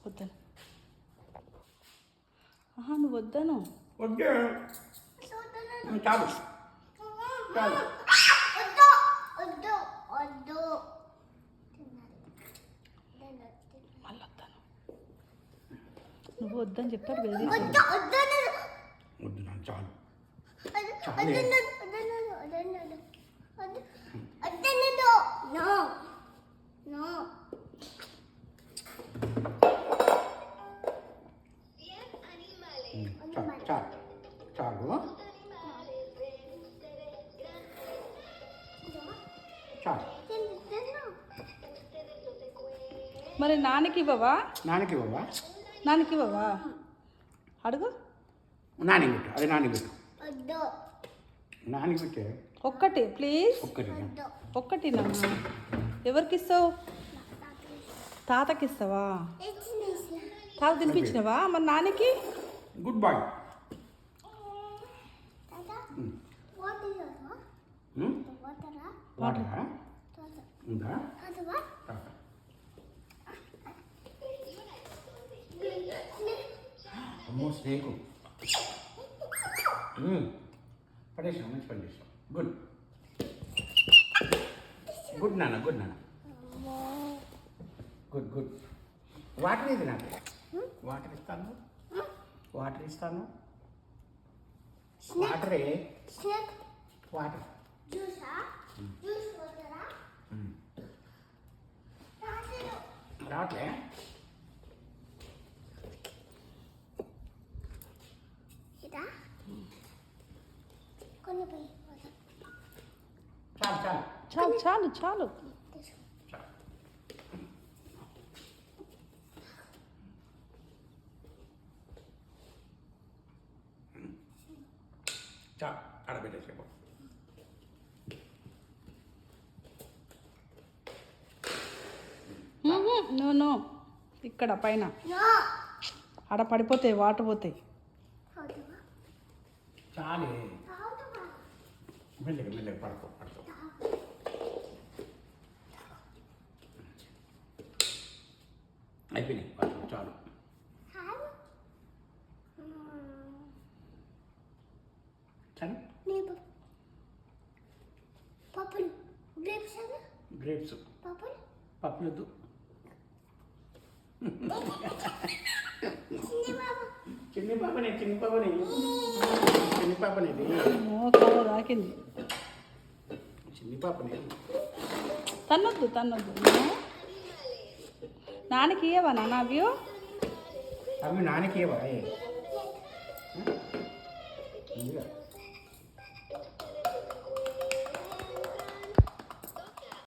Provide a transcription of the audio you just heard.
వద్దాను. నువ్వు వద్దాను. వద్దే చాలు చాలు. మళ్ళీ వద్దాను. నువ్వు వద్దని చెప్పారు కదా. వద్దు నాకు చాలు. చాలు చాలు. మరి నాన్నకి ఇవ్వవా? నాన్నకి ఇవ్వవా? నాన్నకి ఇవ్వవా? అడుగు. నాన్నకి పెట్టు. అది నాన్నకి పెట్టు. నాన్నకి పెట్టే. ఒక్కటి ప్లీజ్. ఒక్కటి నాన్న. ఎవరికి ఇస్తావు? తాతకి ఇస్తావా? తాత తినిపించినవా? మరి నాన్నకి? Good bye. వాటరా ఉందా? అమ్మో స్నేకు. పడేసాం. మంచి పని చేసాం. గుడ్ గుడ్ నాన్న. గుడ్ నాన్న. Good good. వాటర్ ఇది నాకు. వాటర్ ఇస్తాను. వాటర్ ఇస్తాను. వాటరే. వాటర్. రావట్లే. చాలు చాలు. చాలు చాలు చాలు. చాలు ఆడబెట్టేసేపు. నో ఇక్కడ పైన ఆడ పడిపోతాయి, వాటర్ పోతాయి. చాలే. మెల్లగా మెల్లగా పడుకో. అయిపోయినాయి వాటర్. చాలు. చాలు. గ్రేప్స్. పప్పులొద్దు. చిన్ని పాపనే. రాకింది. చిన్ని పాపనే. తన్నొద్దు. నాన్నకి ఇయ్యవా నాన్న? అవి నాన్నకి ఇవ్వవా?